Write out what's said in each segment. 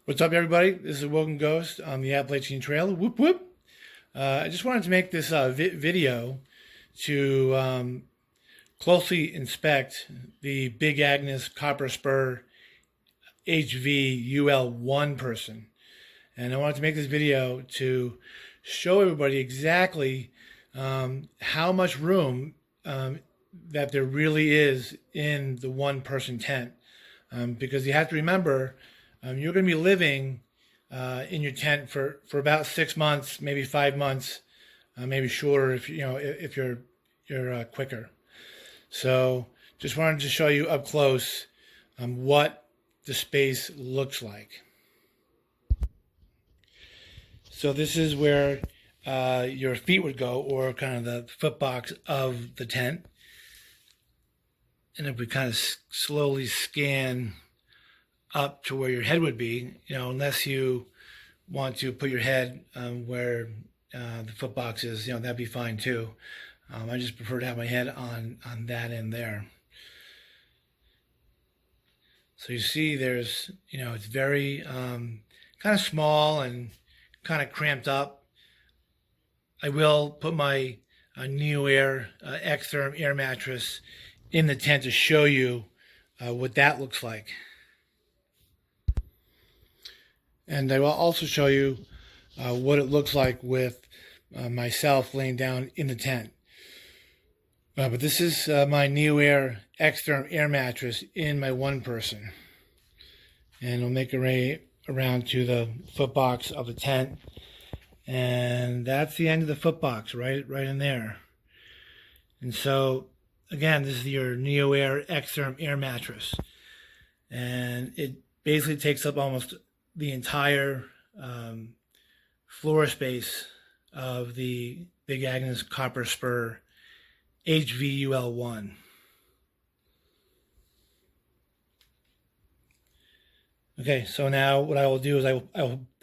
What's up, everybody? This is Awoken Ghost on the Appalachian Trail. Whoop, whoop. I just wanted to make this video to closely inspect the Big Agnes Copper Spur HV UL1 person. And I wanted to make this video to show everybody exactly how much room that there really is in the one-person tent. Because you have to remember, you're going to be living in your tent for about 6 months, maybe 5 months, maybe shorter if you're quicker. So just wanted to show you up close what the space looks like. So this is where your feet would go, or kind of the foot box of the tent. And if we kind of slowly scan up to where your head would be, unless you want to put your head where the foot box is, that'd be fine too. I just prefer to have my head on that end there. So you see there's, it's very kind of small and kind of cramped up. I will put my NeoAir X-Therm air mattress in the tent to show you what that looks like. And I will also show you what it looks like with myself laying down in the tent. But this is my NeoAir X-Therm air mattress in my one person. And we'll make our way around to the foot box of the tent. And that's the end of the foot box, right in there. And so, again, this is your NeoAir X-Therm air mattress. And it basically takes up almost the entire floor space of the Big Agnes Copper Spur HVUL1. Okay, so now what I will do is I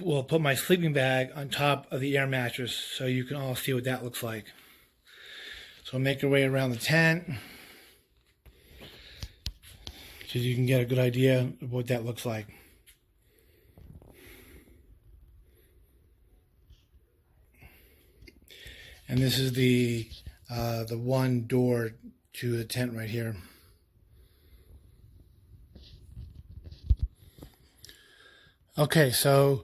will put my sleeping bag on top of the air mattress so you can all see what that looks like. So make your way around the tent so you can get a good idea of what that looks like. And this is the one door to the tent right here. Okay, so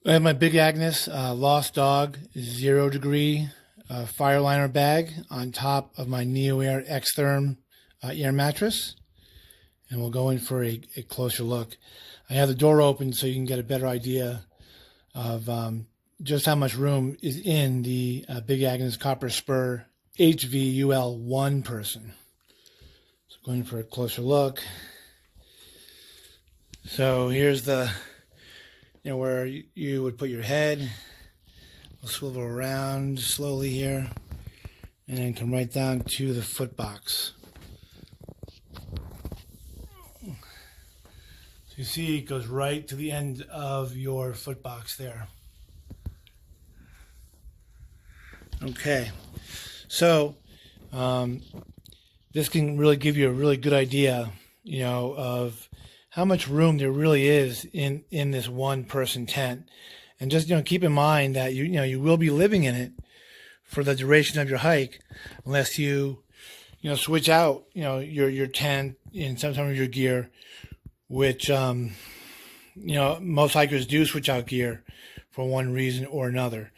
I have my Big Agnes Lost Dog 0 degree Fireliner bag on top of my NeoAir X-Therm air mattress. And we'll go in for a closer look. I have the door open so you can get a better idea of just how much room is in the Big Agnes Copper Spur HVUL1 person. So going for a closer look. So here's the, where you would put your head. We'll swivel around slowly here and then come right down to the foot box. So you see it goes right to the end of your foot box there. Okay, so this can really give you a really good idea, of how much room there really is in this one-person tent. And just, keep in mind that you will be living in it for the duration of your hike, unless you, switch out, your tent and some of your gear, which, most hikers do switch out gear for one reason or another.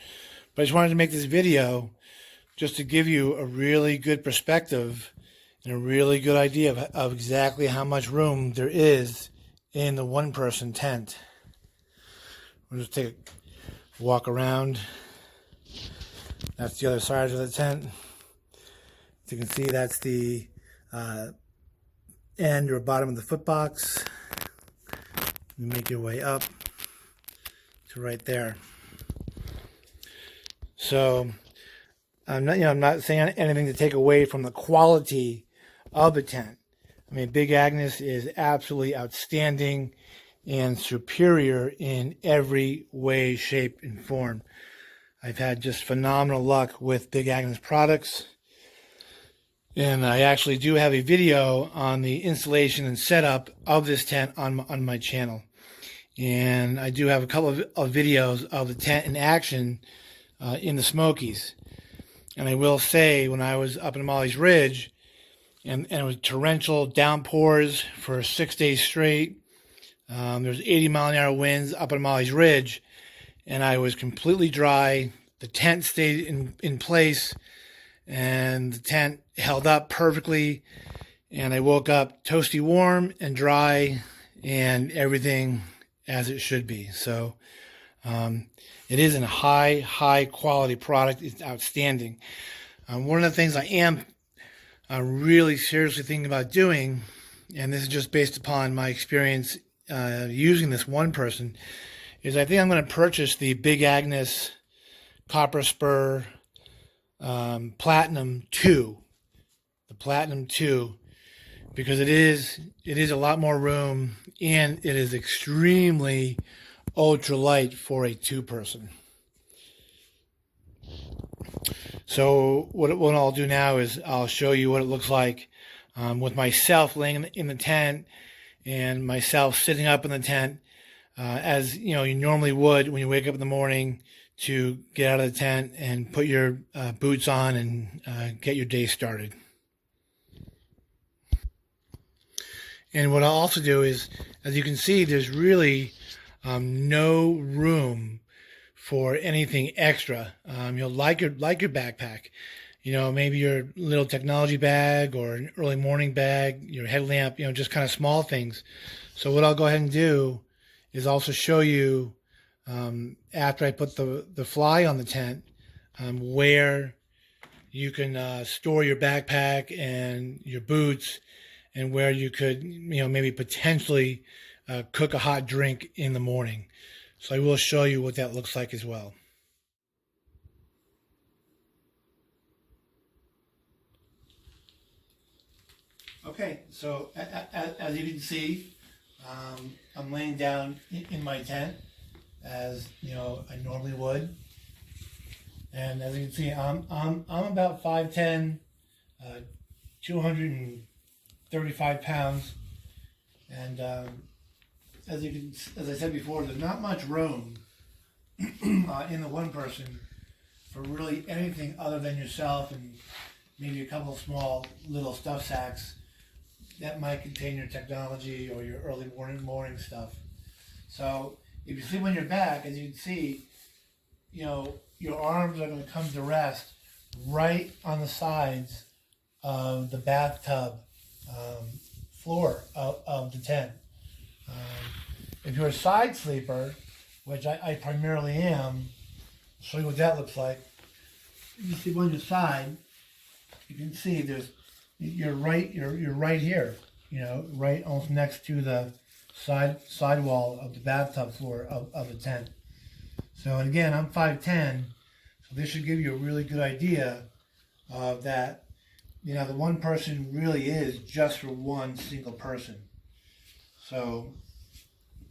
But I just wanted to make this video just to give you a really good perspective and a really good idea of exactly how much room there is in the one-person tent. We'll just take a walk around. That's the other side of the tent. As you can see, that's the end or bottom of the foot box. You make your way up to right there. So I'm not saying anything to take away from the quality of the tent. I mean, Big Agnes is absolutely outstanding and superior in every way, shape, and form. I've had just phenomenal luck with Big Agnes products. And I actually do have a video on the installation and setup of this tent on my channel. and I do have a couple of videos of the tent in action in the Smokies. And I will say, when I was up in Molly's Ridge, and it was torrential downpours for 6 days straight, there's 80-mile-an-hour winds up in Molly's Ridge, and I was completely dry. The tent stayed in place, and the tent held up perfectly, and I woke up toasty warm and dry and everything as it should be. So it is a high quality product. It's outstanding. One of the things I am really seriously thinking about doing, and this is just based upon my experience using this one person, is I think I'm going to purchase the Big Agnes Copper Spur Platinum 2, the Platinum 2, because it is a lot more room, and it is extremely ultra light for a two-person. So what I'll do now is I'll show you what it looks like with myself laying in the tent and myself sitting up in the tent as you normally would when you wake up in the morning to get out of the tent and put your boots on and get your day started. And what I'll also do is, as you can see, there's really no room for anything extra. Like your backpack, maybe your little technology bag or an early morning bag, your headlamp, just kind of small things. So what I'll go ahead and do is also show you after I put the fly on the tent where you can store your backpack and your boots, and where you could maybe potentially cook a hot drink in the morning. So I will show you what that looks like as well. Okay, so as you can see, I'm laying down in my tent as I normally would, and as you can see, I'm about 5'10", 235 pounds, and as I said before, there's not much room in the one person for really anything other than yourself and maybe a couple of small little stuff sacks that might contain your technology or your early morning stuff. So if you sleep on your back, as you can see, your arms are going to come to rest right on the sides of the bathtub floor of the tent. If you're a side sleeper, which I primarily am, I'll show you what that looks like. If you sleep on your side, you can see you're right here, right almost next to the side wall of the bathtub floor of the tent. So, and again, I'm 5'10", so this should give you a really good idea of that. The one person really is just for one single person. So,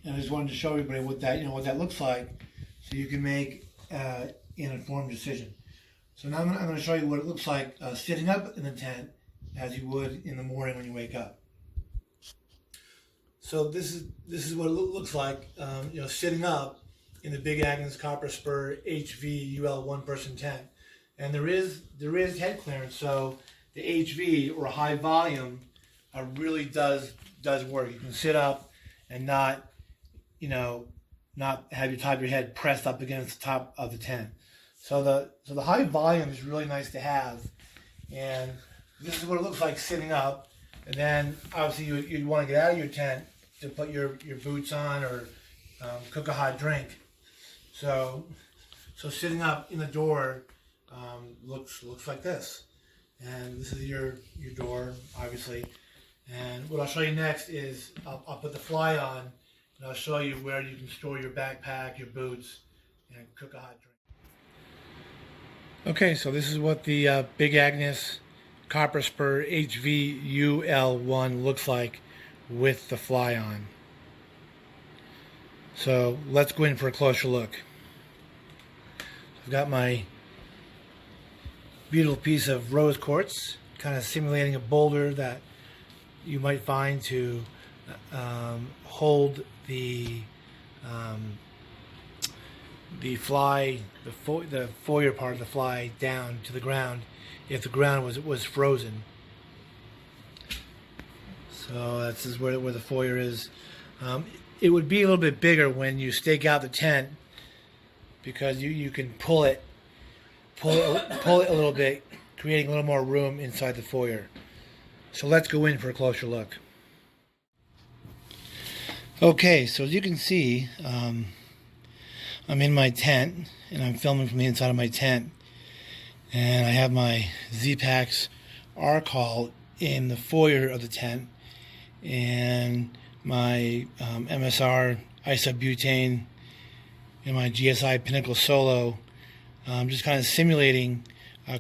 and I just wanted to show everybody what that looks like, so you can make an informed decision. So now I'm going to show you what it looks like sitting up in the tent, as you would in the morning when you wake up. So this is what it looks like, sitting up in the Big Agnes Copper Spur HV UL one-person tent, and there is head clearance, so the HV, or high volume, really does work. You can sit up and not have your top of your head pressed up against the top of the tent. So the high volume is really nice to have, and this is what it looks like sitting up. And then obviously you'd want to get out of your tent to put your boots on or cook a hot drink. So sitting up in the door looks like this, and this is your door, obviously. And what I'll show you next is I'll put the fly on, and I'll show you where you can store your backpack, your boots, and cook a hot drink. Okay, so this is what the Big Agnes Copper Spur HV UL1 looks like with the fly on. So let's go in for a closer look. I've got my beautiful piece of rose quartz, kind of simulating a boulder that you might find to hold the the foyer part of the fly down to the ground if the ground was frozen. So that's is where the foyer is. It would be a little bit bigger when you stake out the tent, because you can pull it a little bit, creating a little more room inside the foyer. So let's go in for a closer look. Okay, so as you can see, I'm in my tent, and I'm filming from the inside of my tent, and I have my Z-Packs R-Call in the foyer of the tent, and my MSR isobutane and my GSI Pinnacle Solo. Just kind of simulating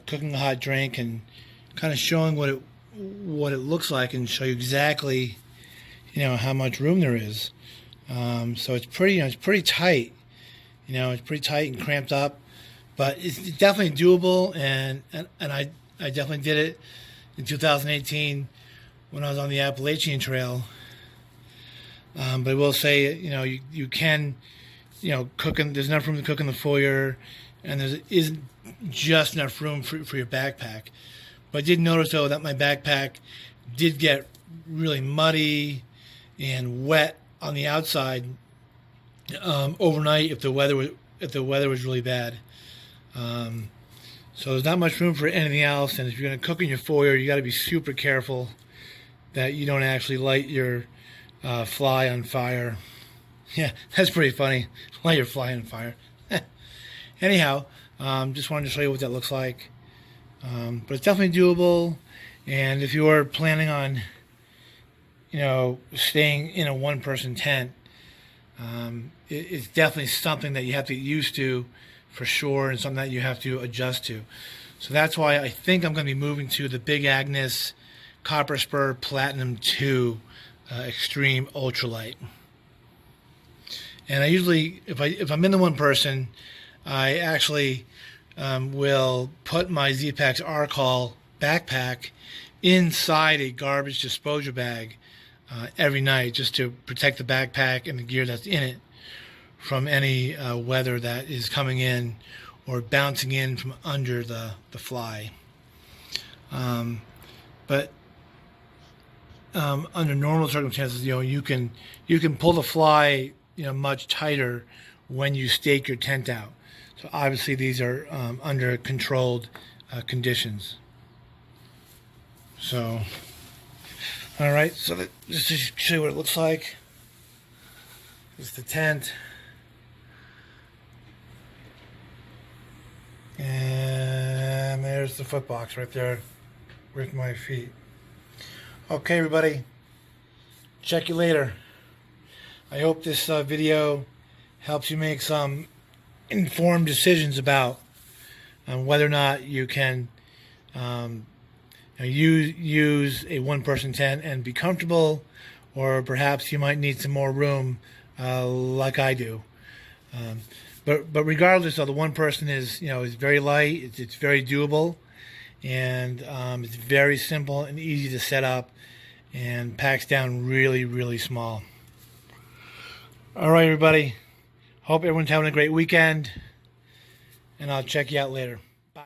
cooking a hot drink and kind of showing what it looks like, and show you exactly how much room there is. So it's pretty tight. It's pretty tight and cramped up, but it's definitely doable. And I definitely did it in 2018 when I was on the Appalachian Trail. But I will say, you can, there's enough room to cook in the foyer, and there isn't just enough room for your backpack. But I did notice, though, that my backpack did get really muddy and wet on the outside overnight if the weather was really bad. So there's not much room for anything else, and if you're going to cook in your foyer, you got to be super careful that you don't actually light your fly on fire. Yeah, that's pretty funny. Light your fly on fire. Anyhow, just wanted to show you what that looks like. But it's definitely doable, and if you're planning on, staying in a one-person tent, it's definitely something that you have to get used to, for sure, and something that you have to adjust to. So that's why I think I'm going to be moving to the Big Agnes Copper Spur Platinum 2 Extreme Ultralight. And I usually, if I'm in the one person, I actually will put my Z-Packs R-Call backpack inside a garbage disposal bag every night, just to protect the backpack and the gear that's in it from any weather that is coming in or bouncing in from under the fly. But under normal circumstances, you can pull the fly much tighter when you stake your tent out. So obviously these are under controlled conditions. So, all right, so just to show you what it looks like. This is the tent. And there's the foot box right there with my feet. Okay, everybody, check you later. I hope this video helps you make some informed decisions about whether or not you can use a one-person tent and be comfortable, or perhaps you might need some more room like I do. But regardless, the one person is very light. It's very doable, and it's very simple and easy to set up, and packs down really, really small. All right, everybody. Hope everyone's having a great weekend, and I'll check you out later. Bye.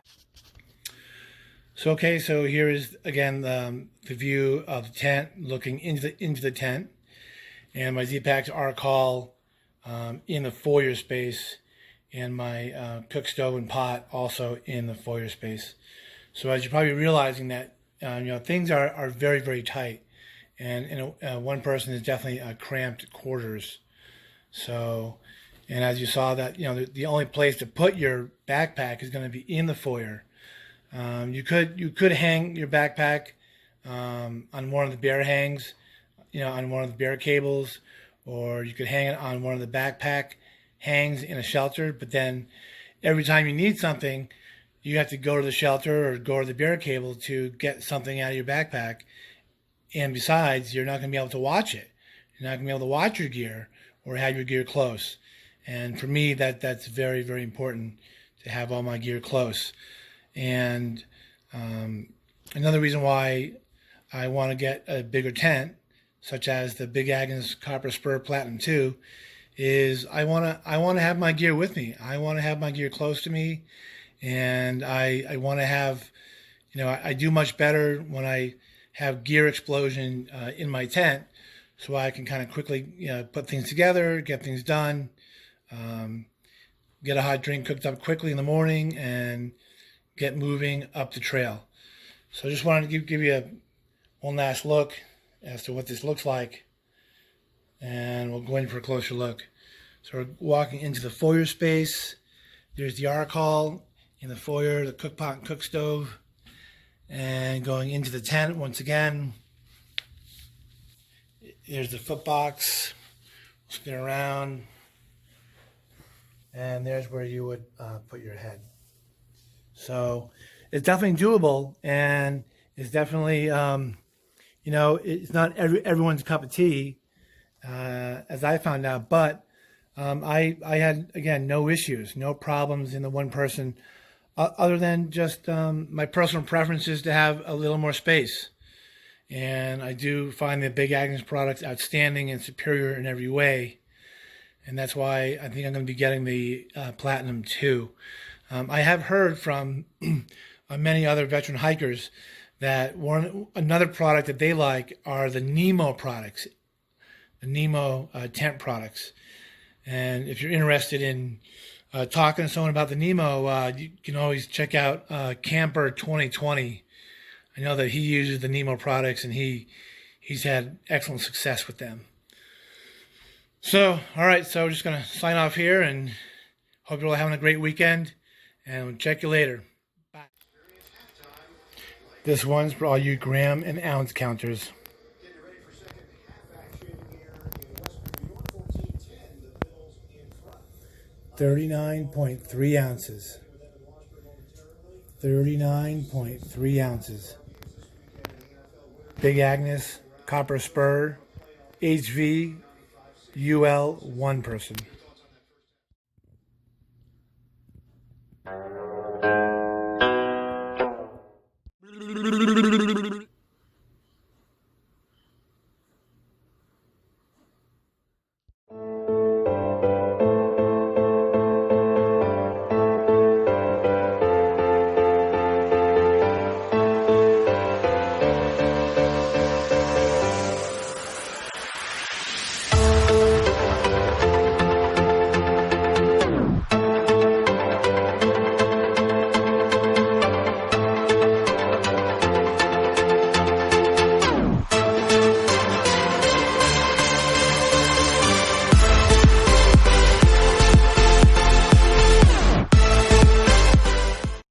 So here is again the view of the tent, looking into the tent, and my Z-Packs R-Call in the foyer space, and my cook stove and pot also in the foyer space. So as you're probably realizing that things are very, very tight, and one person is definitely cramped quarters. So, and as you saw that the only place to put your backpack is going to be in the foyer. You could hang your backpack on one of the bear hangs, on one of the bear cables, or you could hang it on one of the backpack hangs in a shelter. But then every time you need something, you have to go to the shelter or go to the bear cable to get something out of your backpack. And besides, you're not going to be able to watch it. You're not going to be able to watch your gear or have your gear close. And for me, that's very, very important to have all my gear close. And another reason why I want to get a bigger tent, such as the Big Agnes Copper Spur Platinum 2, is I want to have my gear with me. I want to have my gear close to me, and I want to have, I do much better when I have gear explosion in my tent, so I can kind of quickly put things together, get things done, um, get a hot drink cooked up quickly in the morning, and get moving up the trail. So I just wanted to give you one last look as to what this looks like, and we'll go in for a closer look. So we're walking into the foyer space. There's the arc hall in the foyer, the cook pot and cook stove, and going into the tent once again. There's the foot box. Spin around, and there's where you would put your head. So it's definitely doable, and it's definitely it's not everyone's cup of tea, as I found out, but I had, again, no issues, no problems in the one person, other than just my personal preference is to have a little more space. And I do find the Big Agnes products outstanding and superior in every way. And that's why I think I'm going to be getting the Platinum 2. I have heard from many other veteran hikers that another product that they like are the Nemo products, the Nemo tent products. And if you're interested in talking to someone about the Nemo, you can always check out Camper 2020. I know that he uses the Nemo products, and he's had excellent success with them. So, all right, so we're just going to sign off here, and hope you're all having a great weekend, and we'll check you later. Bye. This one's for all you gram and ounce counters. 39.3 ounces. 39.3 ounces. Big Agnes, Copper Spur, HV, UL, one person.